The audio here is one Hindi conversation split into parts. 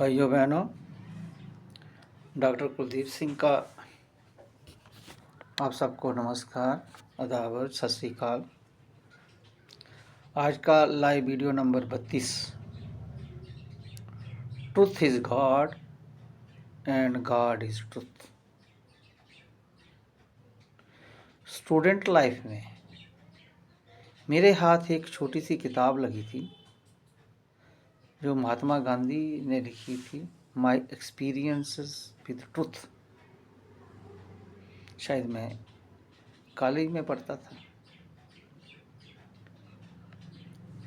भाइयों बहनों, डॉक्टर कुलदीप सिंह का आप सबको नमस्कार, आदाब, सत श्री अकाल। आज का live video number 32, truth is God and God is truth. Student life में मेरे हाथ एक छोटी सी किताब लगी थी जो महात्मा गांधी ने लिखी थी, माई एक्सपीरियंसेस विद ट्रुथ। शायद मैं कॉलेज में पढ़ता था।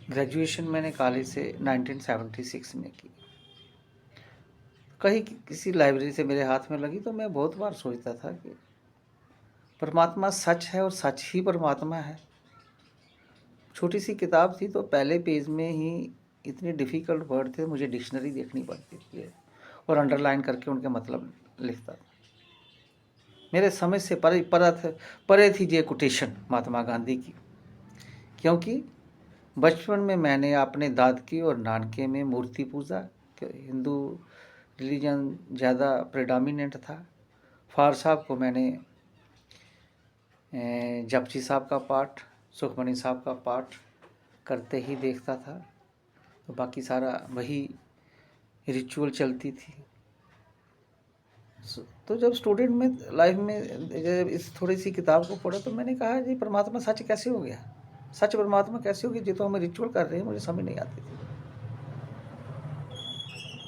ग्रेजुएशन मैंने कॉलेज से 1976 में की। कहीं किसी लाइब्रेरी से मेरे हाथ में लगी तो मैं बहुत बार सोचता था कि परमात्मा सच है और सच ही परमात्मा है। छोटी सी किताब थी तो पहले पेज में ही इतने डिफ़िकल्ट वर्ड थे, मुझे डिक्शनरी देखनी पड़ती थी और अंडरलाइन करके उनके मतलब लिखता था। मेरे समझ से परे थी ये कोटेशन महात्मा गांधी की, क्योंकि बचपन में मैंने अपने दादकी और नानके में मूर्ति पूजा, हिंदू रिलीजन ज़्यादा प्रेडामिनेंट था। फार साहब को मैंने जपजी साहब का पाठ, सुखमनी साहब का पाठ करते ही देखता था, तो बाकी सारा वही रिचुअल चलती थी। तो जब स्टूडेंट में लाइफ में जब इस थोड़ी सी किताब को पढ़ा तो मैंने कहा जी परमात्मा सच कैसे हो गया, सच परमात्मा कैसे हो गया, जो तो हमें रिचुअल कर रहे हैं, मुझे समझ नहीं आती थी।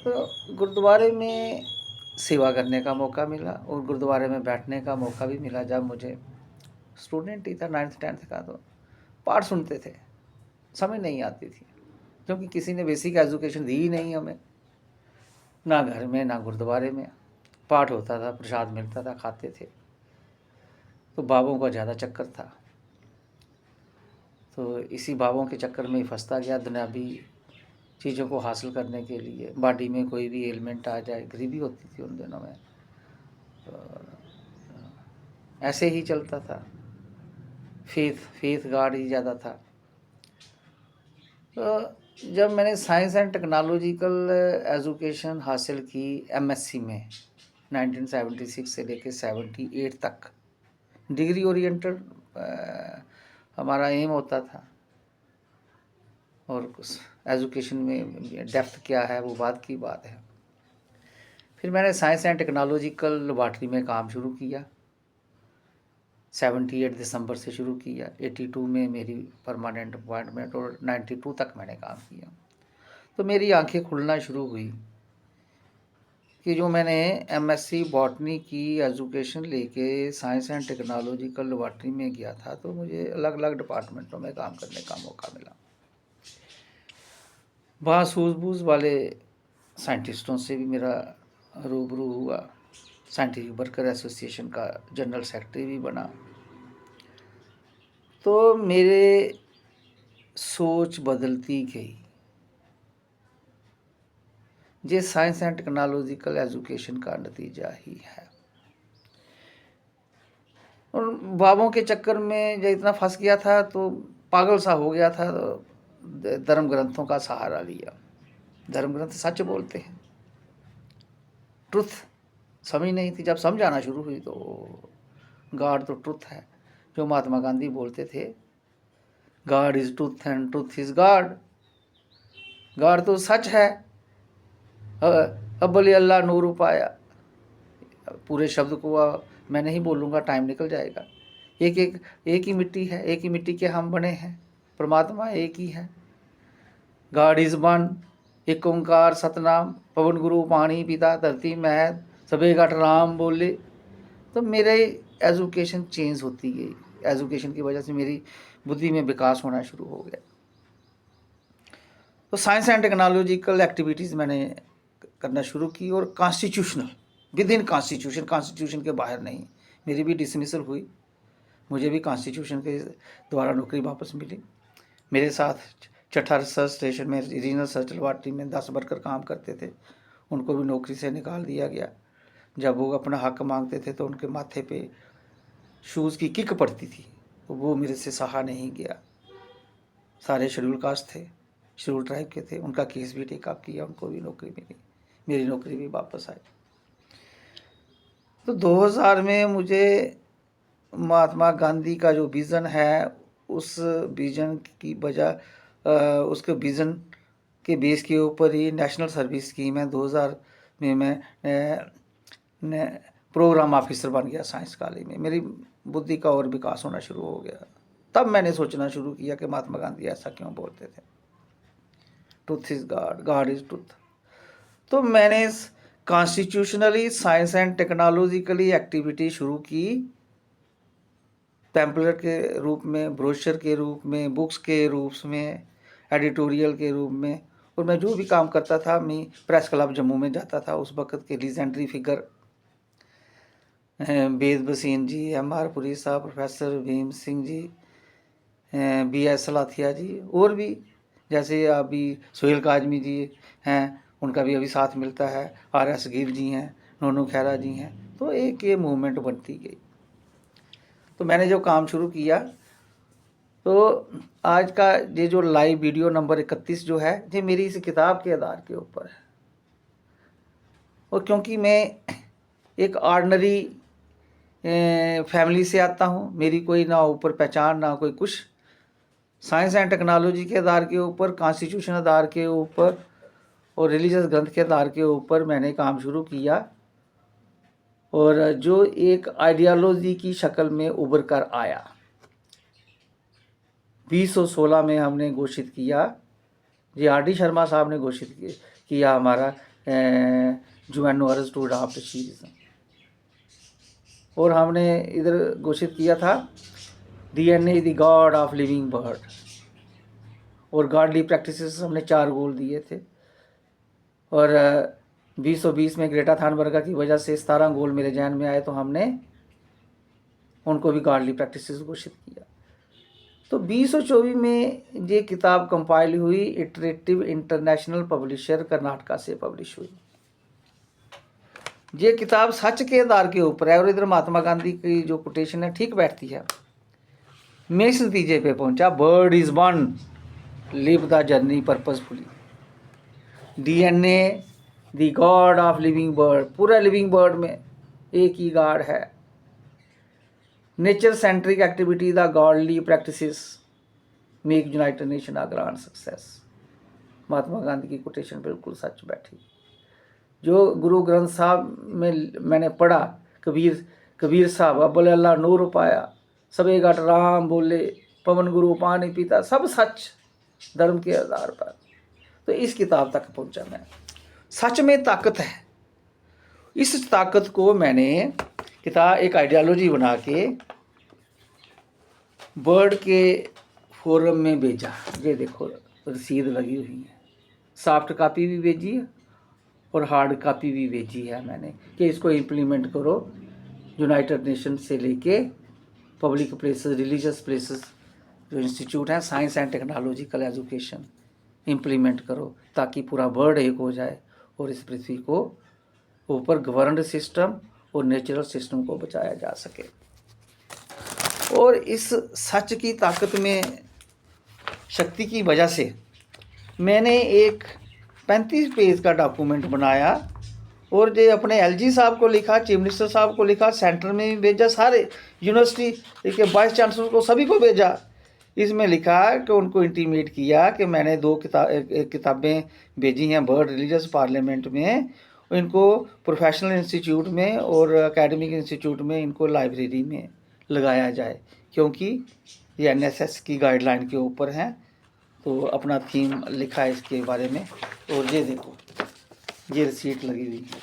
तो गुरुद्वारे में सेवा करने का मौका मिला और गुरुद्वारे में बैठने का मौका भी मिला। जब मुझे स्टूडेंट ही था 9th 10th का, तो पाठ सुनते थे, समझ नहीं आती थी क्योंकि किसी ने बेसिक एजुकेशन दी ही नहीं हमें, ना घर में ना गुरुद्वारे में। पाठ होता था, प्रसाद मिलता था, खाते थे। तो बाबों का ज़्यादा चक्कर था, तो इसी बाबों के चक्कर में ही फंसता गया। दुनियावी चीज़ों को हासिल करने के लिए बॉडी में कोई भी एलिमेंट आ जाए, गरीबी होती थी उन दिनों में, तो ऐसे ही चलता था। फेथ गार्ड ही ज़्यादा था। तो जब मैंने साइंस एंड टेक्नोलॉजिकल एजुकेशन हासिल की एमएससी में 1976 से लेकर 78 तक, डिग्री ओरिएंटेड हमारा एम होता था, और एजुकेशन में डेप्थ क्या है वो बाद की बात है। फिर मैंने साइंस एंड टेक्नोलॉजिकल लेबॉर्ट्री में काम शुरू किया। 78 दिसंबर से शुरू किया, 82 में मेरी परमानेंट अपॉइंटमेंट, और 92 तक मैंने काम किया। तो मेरी आंखें खुलना शुरू हुई कि जो मैंने एमएससी बॉटनी की एजुकेशन लेके साइंस एंड टेक्नोलॉजिकल लेबॉर्ट्री में गया था, तो मुझे अलग अलग डिपार्टमेंटों में काम करने का मौका मिला। वहाँ सूझबूझ वाले साइंटिस्टों से भी मेरा रूबरू हुआ। साइंटिफिक वर्कर एसोसिएशन का जनरल सेक्रेटरी भी बना। तो मेरे सोच बदलती गई। ये साइंस एंड टेक्नोलॉजिकल एजुकेशन का नतीजा ही है। और बाबों के चक्कर में जब इतना फंस गया था तो पागल सा हो गया था, तो धर्म ग्रंथों का सहारा लिया। धर्म ग्रंथ सच बोलते हैं, ट्रुथ समझ नहीं थी। जब समझ आना शुरू हुई तो गॉड तो ट्रुथ है, जो महात्मा गांधी बोलते थे, God is truth and truth is God. God तो सच है, अब्बल अल्लाह नूर पाया। पूरे शब्द को मैं नहीं बोलूँगा, टाइम निकल जाएगा। एक ही मिट्टी है, एक ही मिट्टी के हम बने हैं, परमात्मा एक ही है। गॉड इज वन, एक ओंकार सतनाम, पवन गुरु पानी पिता धरती महत, सबे घट राम बोले। तो मेरे एजुकेशन चेंज होती गई। एजुकेशन की वजह से मेरी बुद्धि में विकास होना शुरू हो गया। तो साइंस एंड टेक्नोलॉजिकल एक्टिविटीज़ मैंने करना शुरू की, और कॉन्स्टिट्यूशनल, विद इन कॉन्स्टिट्यूशन के बाहर नहीं। मेरी भी डिसमिसल हुई, मुझे भी कॉन्स्टिट्यूशन के द्वारा नौकरी वापस मिली। मेरे साथ चट्ठा रिसर्च स्टेशन में रीजनल रिसर्च लेबॉर्ट्री में 10 वर्कर काम करते थे, उनको भी नौकरी से निकाल दिया गया। जब वो अपना हक मांगते थे तो उनके माथे पे शूज़ की किक पड़ती थी, तो वो मेरे से सहा नहीं गया। सारे शेड्यूल कास्ट थे, शेड्यूल ट्राइब के थे, उनका केस भी टेकअप किया, उनको भी नौकरी मिली। मेरी नौकरी भी वापस आई। तो 2000 में मुझे महात्मा गांधी का जो विज़न है, उस विज़न की वजह उसके विज़न के बेस के ऊपर ही नेशनल सर्विस स्कीम है। 2000 में मैं प्रोग्राम ऑफिसर बन गया साइंस कॉलेज में। मेरी बुद्धि का और विकास होना शुरू हो गया। तब मैंने सोचना शुरू किया कि महात्मा गांधी ऐसा क्यों बोलते थे, truth is God, God is truth. तो मैंने constitutionally, science and technologically activity शुरू की, पैम्पलेट के रूप में, ब्रोशर के रूप में, बुक्स के रूप में, एडिटोरियल के रूप में। और मैं जो भी काम करता था, मैं प्रेस क्लब जम्मू में जाता था। उस वक़्त के लीजेंडरी फिगर वेद भसीन जी, M.R. पुरी साहब, प्रोफेसर भीम सिंह जी, B.S. सलाथिया जी, और भी जैसे अभी सोहेल काजमी जी हैं, उनका भी अभी साथ मिलता है, R.S. गिल जी हैं, नोनू खैरा जी हैं। तो एक ये मूवमेंट बनती गई। तो मैंने जब काम शुरू किया, तो आज का ये जो लाइव वीडियो नंबर 31 जो है, ये मेरी इस किताब के आधार के ऊपर है। और क्योंकि मैं एक ऑर्डिनरी फैमिली से आता हूँ, मेरी कोई ना ऊपर पहचान ना कोई कुछ, साइंस एंड टेक्नोलॉजी के आधार के ऊपर, कॉन्स्टिट्यूशन आधार के ऊपर और रिलीजियस ग्रंथ के आधार के ऊपर मैंने काम शुरू किया। और जो एक आइडियोलॉजी की शक्ल में उभर कर आया, 2016 में हमने घोषित किया, जी R.D. शर्मा साहब ने घोषित किया हमारा UN urge to adopt she's. और हमने इधर घोषित किया था DNA the god of living bird. और गॉडली प्रैक्टिसेस हमने 4 गोल दिए थे। और 2020 में ग्रेटा थनबर्ग की वजह से 17 गोल मेरे जहन में आए, तो हमने उनको भी गॉडली प्रैक्टिसेस घोषित किया। तो 2024 में ये किताब कंपाइल हुई, इटरेटिव इंटरनेशनल पब्लिशर कर्नाटका से पब्लिश हुई। ये किताब सच के आधार के ऊपर है। और इधर महात्मा गांधी की जो कोटेशन है ठीक बैठती है। मैं इस नतीजे पे पहुंचा, bird is one, live the journey purposefully, DNA the god of living bird. पूरा लिविंग बर्ड में एक ही गॉड है। Nature centric activity the godly practices make United Nation a grand success. Mahatma Gandhi की कोटेशन बिल्कुल सच बैठी। जो गुरु ग्रंथ साहब में मैंने पढ़ा, कबीर साहब, अब्बल अल्लाह नूर पाया, सबे घट राम बोले, पवन गुरु पानी पीता, सब सच धर्म के आधार पर। तो इस किताब तक पहुंचा मैं। सच में ताकत है। इस ताकत को मैंने किताब एक आइडियोलॉजी बना के बर्ड के फोरम में भेजा। ये देखो रसीद लगी हुई है, सॉफ्ट कॉपी भी भेजी है और हार्ड कॉपी भी भेजी है मैंने, कि इसको इम्प्लीमेंट करो। यूनाइटेड नेशन से लेके पब्लिक प्लेसेस, रिलीजियस प्लेसेस जो इंस्टीट्यूट हैं, science and technological education implement करो, ताकि पूरा वर्ल्ड एक हो जाए और इस पृथ्वी को ऊपर गवर्नड सिस्टम और नेचुरल सिस्टम को बचाया जा सके। और इस सच की ताकत में शक्ति की वजह से मैंने एक 35 पेज का डॉक्यूमेंट बनाया और जो अपने LG साहब को लिखा, चीफ मिनिस्टर साहब को लिखा, सेंटर में भी भेजा, सारे यूनिवर्सिटी के वाइस चांसलर को, सभी को भेजा। इसमें लिखा कि उनको इंटीमेट किया कि मैंने 2 किताबें भेजी हैं बर्ड रिलीजियस पार्लियामेंट में, इनको प्रोफेशनल इंस्टीट्यूट में और एकेडमिक इंस्टीट्यूट में, इनको लाइब्रेरी में लगाया जाए, क्योंकि ये NSS की गाइडलाइन के ऊपर हैं। तो अपना थीम लिखा है इसके बारे में। और ये देखो, ये रिसीट लगी हुई है,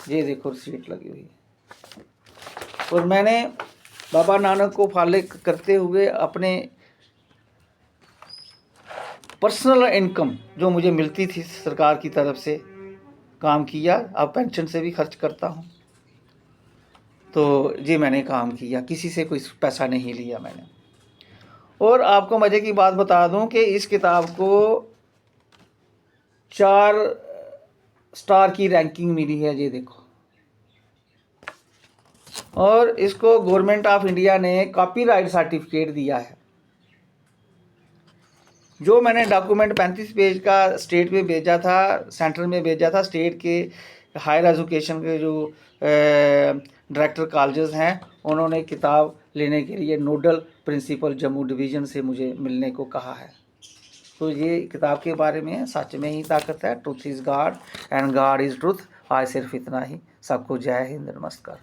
ये देखो रिसीट लगी हुई है। और मैंने बाबा नानक को फॉलो करते हुए अपने पर्सनल इनकम जो मुझे मिलती थी सरकार की तरफ से काम किया। अब पेंशन से भी खर्च करता हूँ। तो ये मैंने काम किया, किसी से कोई पैसा नहीं लिया मैंने। और आपको मज़े की बात बता दूं कि इस किताब को 4 स्टार की रैंकिंग मिली है, ये देखो। और इसको गवर्नमेंट ऑफ इंडिया ने कॉपीराइट सर्टिफिकेट दिया है। जो मैंने डॉक्यूमेंट 35 पेज का स्टेट में भेजा था, सेंट्रल में भेजा था, स्टेट के हायर एजुकेशन के जो डायरेक्टर कॉलेजेस हैं उन्होंने किताब लेने के लिए नोडल प्रिंसिपल जम्मू डिवीज़न से मुझे मिलने को कहा है। तो ये किताब के बारे में सच में ही ताकत है, truth is God and God is truth. आज सिर्फ इतना ही। सबको जय हिंद, नमस्कार।